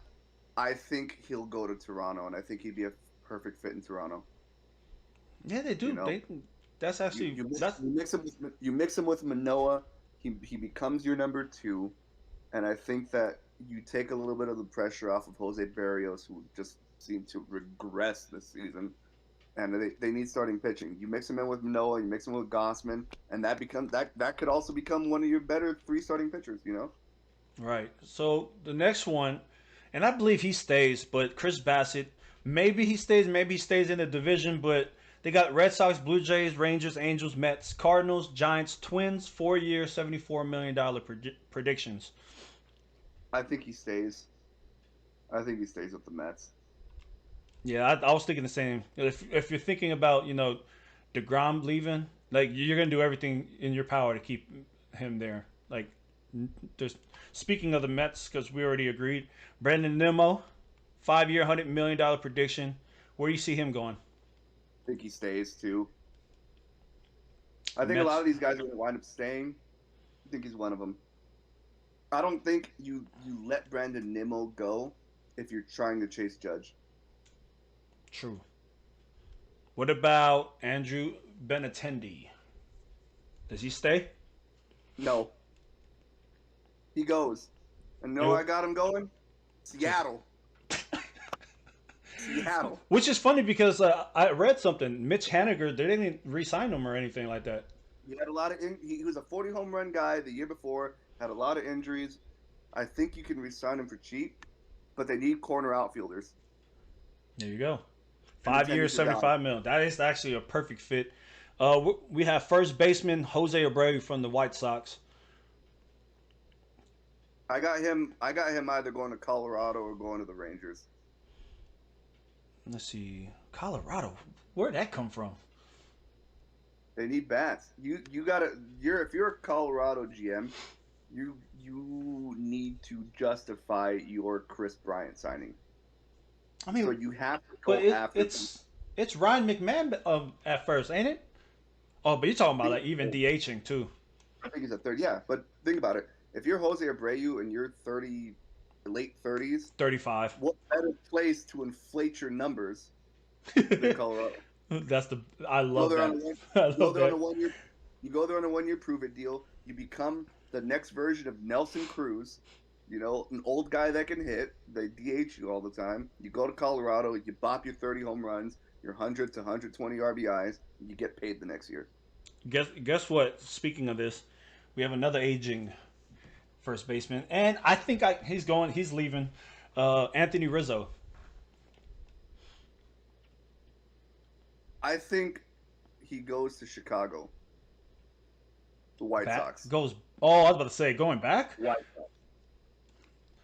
I think he'll go to Toronto, and I think he'd be a perfect fit in Toronto. Yeah, they do. That's actually you mix him with Manoah. He becomes your number two, and I think that you take a little bit of the pressure off of Jose Barrios, who just seemed to regress this season, and they need starting pitching. You mix him in with Manoah, you mix him with Gossman, and that could also become one of your better 3 starting pitchers. Right. So the next one, and I believe he stays, but Chris Bassett, maybe he stays in the division, but they got Red Sox, Blue Jays, Rangers, Angels, Mets, Cardinals, Giants, Twins, 4-year, $74 million predictions. I think he stays. I think he stays with the Mets. Yeah, I was thinking the same. If you're thinking about, DeGrom leaving, like, you're going to do everything in your power to keep him there. Like, speaking of the Mets, because we already agreed, Brandon Nimmo, 5-year, $100 million prediction. Where do you see him going? I think he stays too. I think a lot of these guys are going to wind up staying. I think he's one of them. I don't think you let Brandon Nimmo go if you're trying to chase Judge. True. What about Andrew Benintendi? Does he stay? No. He goes. And I got him going? Seattle. Seattle. Which is funny because I read something. Mitch Haniger, they didn't re-sign him or anything like that. He had a lot of he was a 40 home run guy the year before, had a lot of injuries. I think you can re-sign him for cheap, but they need corner outfielders. There you go. 5 years, $75 million. That is actually a perfect fit. We have first baseman Jose Abreu from the White Sox. I got him either going to Colorado or going to the Rangers. Let's see. Colorado. Where'd that come from? They need bats. If you're a Colorado GM, you need to justify your Chris Bryant signing. I mean, so you have to go after it's Ryan McMahon at first, ain't it? Oh, but you're talking about like even DHing too. I think he's at third. Yeah, but think about it. If you're Jose Abreu and you're 30, late 30s, 35, what better place to inflate your numbers than Colorado? I love that. You go there on a 1-year prove-it deal. You become the next version of Nelson Cruz. An old guy that can hit. They DH you all the time. You go to Colorado, you bop your 30 home runs, your 100 to 120 RBIs, and you get paid the next year. Guess what? Speaking of this, we have another aging first baseman, and I think he's leaving. Anthony Rizzo. I think he goes to Chicago. The White Back Sox. goes. Oh, I was about to say going back. White Sox.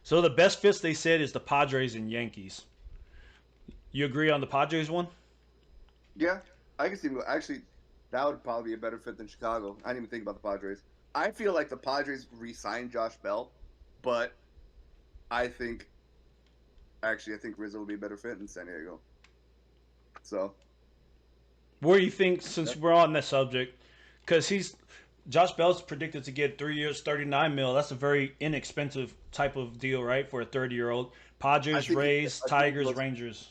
So the best fits they said is the Padres and Yankees. You agree on the Padres one? Yeah, I can see him go. Actually, that would probably be a better fit than Chicago. I didn't even think about the Padres. I feel like the Padres re-signed Josh Bell, but I think Rizzo would be a better fit in San Diego. So, Where do you think, since we're on that subject, because Josh Bell's predicted to get 3 years, 39 mil. That's a very inexpensive type of deal, right, for a 30-year-old. Padres, Rays, Tigers, Rangers.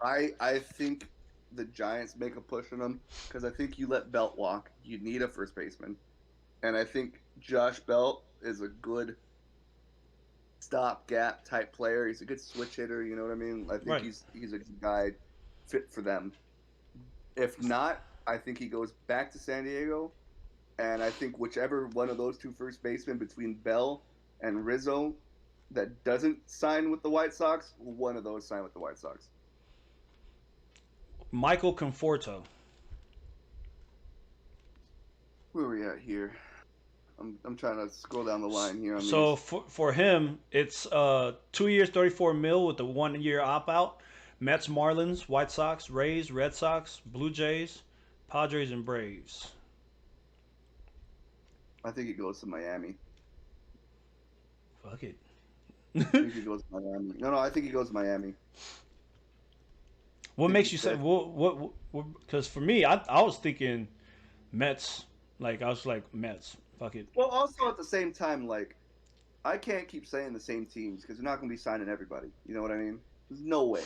I think the Giants make a push on him because I think you let Belt walk, you need a first baseman, and I think Josh Belt is a good stopgap type player. He's a good switch hitter. You know what I mean? I think he's a guy fit for them. If not, I think he goes back to San Diego, and I think whichever one of those two first basemen between Bell and Rizzo that doesn't sign with the White Sox, one of those sign with the White Sox. Michael Conforto. Where are we at here? I'm trying to scroll down the line here. So for him, it's 2 years, 34 mil with a 1 year opt out. Mets, Marlins, White Sox, Rays, Red Sox, Blue Jays, Padres, and Braves. I think he goes to Miami. Fuck it. I think he goes to Miami. No, I think he goes to Miami. What makes you say what? Because for me, I was thinking Mets. Like I was like Mets. Fuck it. Well, also at the same time, like I can't keep saying the same teams because they're not going to be signing everybody. You know what I mean? There's no way.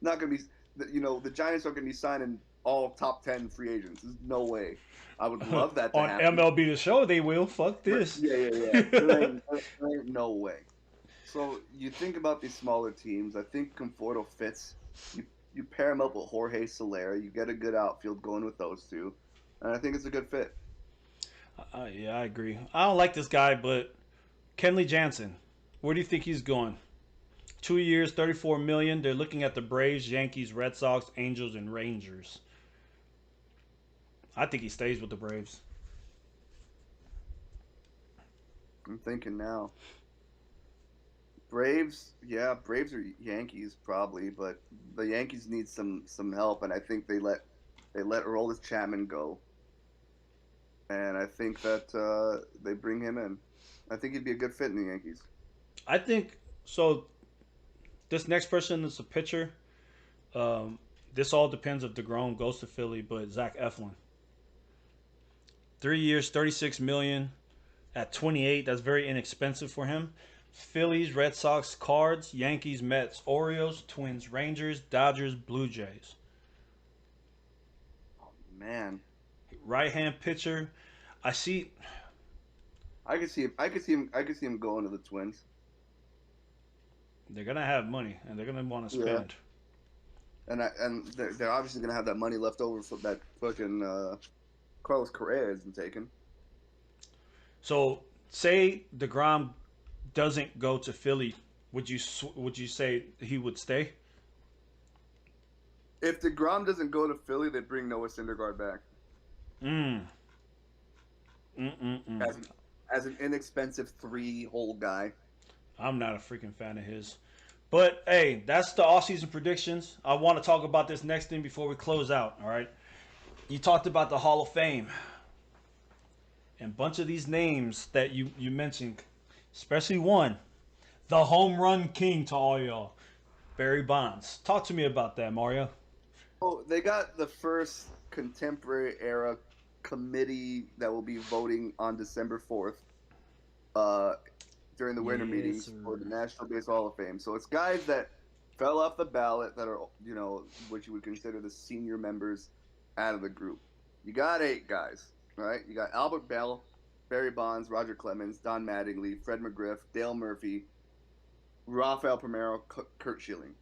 Not going to be. The Giants aren't going to be signing all top 10 free agents. There's no way. I would love that to on happen. MLB The Show. They will. Fuck this. Yeah. There ain't no way. So you think about these smaller teams. I think Conforto fits. You pair him up with Jorge Soler. You get a good outfield going with those two, and I think it's a good fit. Yeah, I agree. I don't like this guy, but Kenley Jansen, where do you think he's going? 2 years, 34 million. They're looking at the Braves, Yankees, Red Sox, Angels, and Rangers. I think he stays with the Braves. I'm thinking now. Braves or Yankees probably, but the Yankees need some help, and I think they let Aroldis Chapman go, and I think that they bring him in. I think he'd be a good fit in the Yankees. I think so. This next person is a pitcher. This all depends if DeGrom goes to Philly, but Zach Eflin. 3 years, 36 million at 28. That's very inexpensive for him. Phillies, Red Sox, Cards, Yankees, Mets, Orioles, Twins, Rangers, Dodgers, Blue Jays. Oh man. Right-hand pitcher. I could see him going to the Twins. They're gonna have money and they're gonna want to spend. Yeah. And they're obviously gonna have that money left over for that fucking Carlos Correa isn't taken. So say DeGrom doesn't go to Philly, would you say he would stay? If DeGrom doesn't go to Philly, they bring Noah Syndergaard back. As an inexpensive 3-hole guy. I'm not a freaking fan of his. But, hey, that's the offseason predictions. I want to talk about this next thing before we close out, all right? You talked about the Hall of Fame. And a bunch of these names that you mentioned, especially one, the home run king to all y'all, Barry Bonds. Talk to me about that, Mario. Oh, they got the first contemporary era committee that will be voting on December 4th during the winter meetings for the National Baseball Hall of Fame. So it's guys that fell off the ballot that are, what you would consider the senior members out of the group. You got 8 guys, right? You got Albert Bell, Barry Bonds, Roger Clemens, Don Mattingly, Fred McGriff, Dale Murphy, Rafael Palmeiro, Kurt Schilling.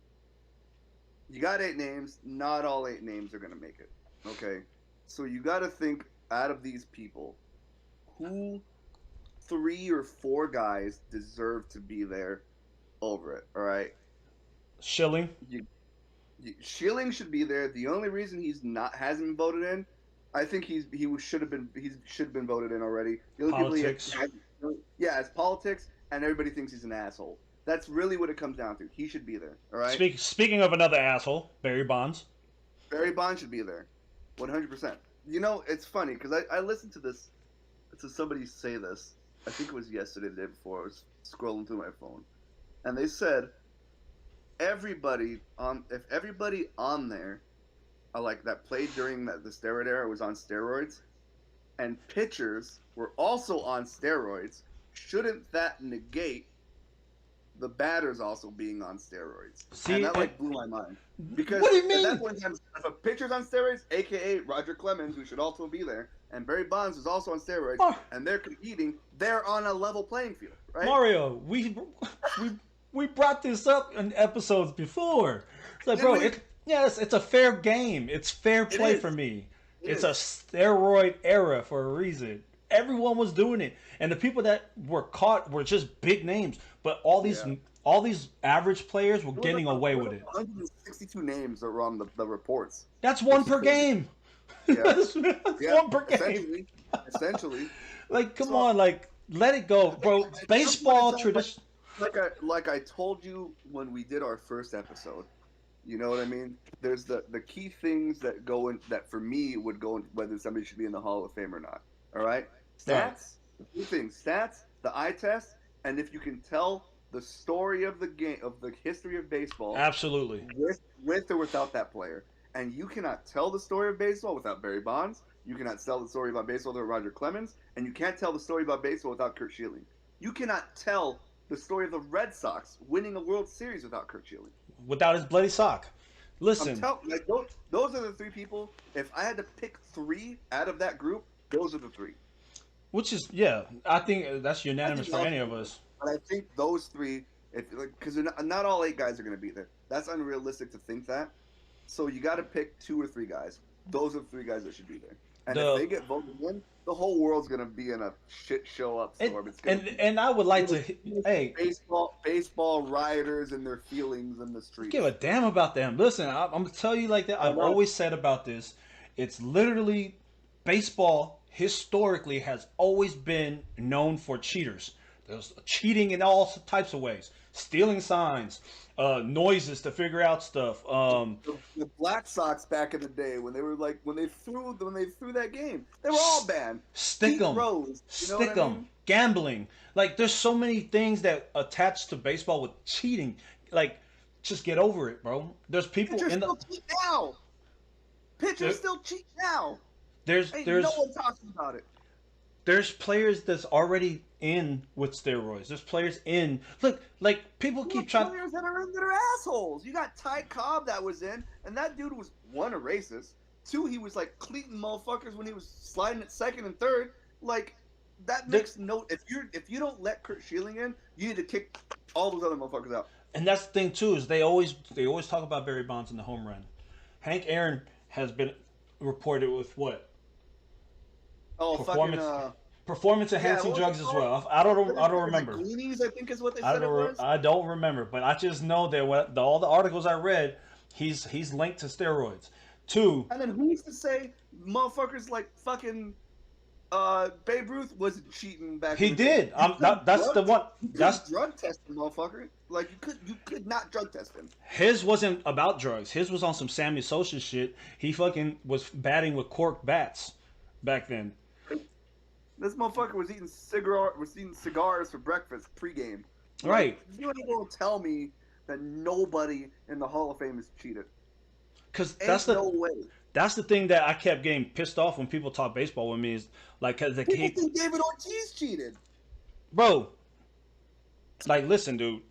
You got 8 names. Not all 8 names are going to make it. Okay? So you got to think out of these people, who 3 or 4 guys deserve to be there over it, all right? Schilling? Schilling should be there. The only reason hasn't been voted in I think he should have been voted in already. The only Politics. people it's politics, and everybody thinks he's an asshole. That's really what it comes down to. He should be there. All right. Speaking of another asshole, Barry Bonds. Barry Bonds should be there, 100%. You know, it's funny because I listened to this, to somebody say this. I think it was yesterday, the day before. I was scrolling through my phone, and they said if everybody on there, like that played during the steroid era was on steroids, and pitchers were also on steroids, shouldn't that negate the batters also being on steroids? See, and that blew my mind. Because what do you mean? at that point in time, if a pitcher's on steroids, aka Roger Clemens, who should also be there, and Barry Bonds is also on steroids, and they're competing, they're on a level playing field, right? Mario, we brought this up in episodes before. It's like, bro, it's a fair game. It's fair play for me. It's a steroid era for a reason. Everyone was doing it, and the people that were caught were just big names. But all these average players were getting away with it. 162 names that were on the reports. That's one per game. Yeah. That's one per game. Essentially. Like, come on, like, let it go, bro. Baseball tradition. Like I told you when we did our first episode. You know what I mean? There's the key things that go in that for me would go in whether somebody should be in the Hall of Fame or not. All right? Stats, two things. Stats, the eye test, and if you can tell the story of the game, of the history of baseball. Absolutely. With or without that player. And you cannot tell the story of baseball without Barry Bonds. You cannot tell the story about baseball without Roger Clemens. And you can't tell the story about baseball without Curt Schilling. You cannot tell the story of the Red Sox winning a World Series without Curt Schilling. Without his bloody sock. Listen. Those are the three people. If I had to pick three out of that group, those are the three. Which is, I think that's unanimous for any of us. But I think those three, because not all 8 guys are going to be there. That's unrealistic to think that. So you got to pick 2 or 3 guys. Those are the 3 guys that should be there. And if they get voted in, the whole world's going to be in a shit show up storm. And I would like to, baseball rioters and their feelings in the streets. Give a damn about them. Listen, I'm going to tell you like that. I've always said about this. It's literally baseball historically has always been known for cheaters. There's cheating in all types of ways. Stealing signs, noises to figure out stuff. The Black Sox back in the day when they were when they threw that game, they were all banned. Stick 'em, gambling. Like there's so many things that attach to baseball with cheating. Like just get over it, bro. There's people still cheat now. Pitchers still cheat now. There's no one talking about it. There's players that's already in with steroids. There's players in. Look, like people keep trying. Players that are in that are assholes. You got Ty Cobb that was in, and that dude was 1, a racist. 2, he was cleating motherfuckers when he was sliding at second and third. Like that makes no. If you don't let Curt Schilling in, you need to kick all those other motherfuckers out. And that's the thing too is they always talk about Barry Bonds in the home run. Hank Aaron has been reported with what? Oh, performance enhancing drugs as well. I don't remember. Greenies, I think is what they said it was. I don't remember, but I just know that all the articles I read, he's linked to steroids. 2. And then who's to say motherfuckers like fucking Babe Ruth wasn't cheating back? He did. That's the one. That's drug testing, motherfucker. Like you could not drug test him. His wasn't about drugs. His was on some Sammy Sosa shit. He fucking was batting with cork bats back then. This motherfucker was eating cigars for breakfast pregame. Right. You ain't gonna tell me that nobody in the Hall of Fame is cheated. Because no way. That's the thing that I kept getting pissed off when people talk baseball with me is cause people think David Ortiz cheated. Bro, listen, dude.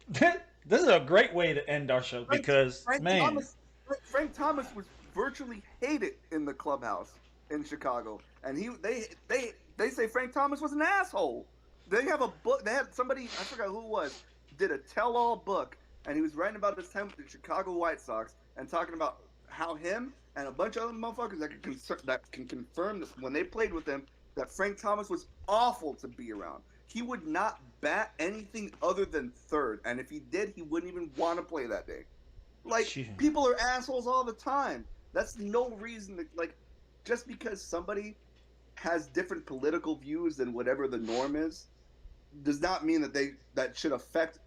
This is a great way to end our show because Frank Thomas was virtually hated in the clubhouse in Chicago, and they say Frank Thomas was an asshole. They have a book. They had somebody, I forgot who it was, did a tell-all book, and he was writing about his time with the Chicago White Sox and talking about how him and a bunch of other motherfuckers that can confirm that when they played with him, that Frank Thomas was awful to be around. He would not bat anything other than third, and if he did, he wouldn't even want to play that day. People are assholes all the time. That's no reason to just because somebody has different political views than whatever the norm is, does not mean that should affect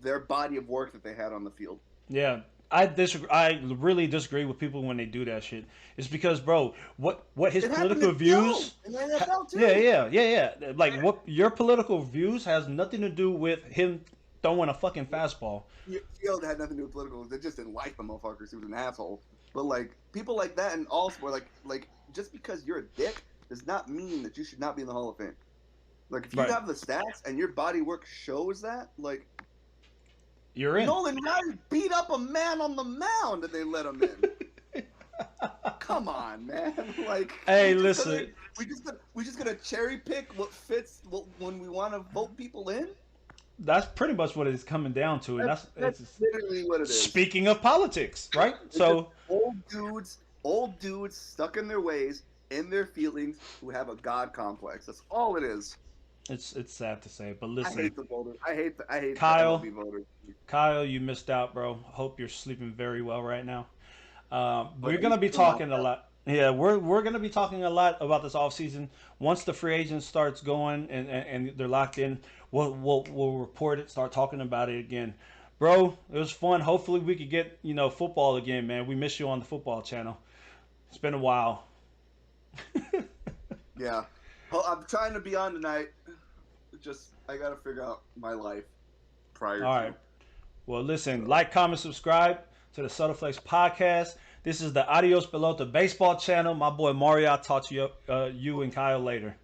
their body of work that they had on the field. Yeah, I disagree. I really disagree with people when they do that shit. It's because, bro, what his political views? In the NFL too. Yeah. Like what your political views has nothing to do with him throwing a fucking fastball. Field had nothing to do with political. They just didn't like the motherfuckers. He was an asshole. But like people like that in all sport, like just because you're a dick does not mean that you should not be in the Hall of Fame. Like if you have the stats and your body work shows that, like you're in. Nolan Ryan beat up a man on the mound and they let him in. Come on, man. Like hey, listen. We just gonna cherry pick what fits when we want to vote people in. That's pretty much what it's coming down to, and that's literally what it is. Speaking of politics, right? It's so old dudes stuck in their ways, in their feelings, who have a god complex. That's all it is. It's sad to say, but listen. I hate the voters. I hate Kyle. the MLB voters. Kyle, you missed out, bro. Hope you're sleeping very well right now. We're gonna be talking a lot. Yeah, we're gonna be talking a lot about this offseason. Once the free agent starts going and they're locked in, we'll report it, start talking about it again. Bro, it was fun. Hopefully we could get, football again, man. We miss you on the football channel. It's been a while. Yeah. I'm trying to be on tonight. I gotta figure out my life prior to. All right. Well, listen, like, comment, subscribe to the Subtleflex podcast. This is the Adios Pelota baseball channel. My boy Mario, I'll talk to you and Kyle later.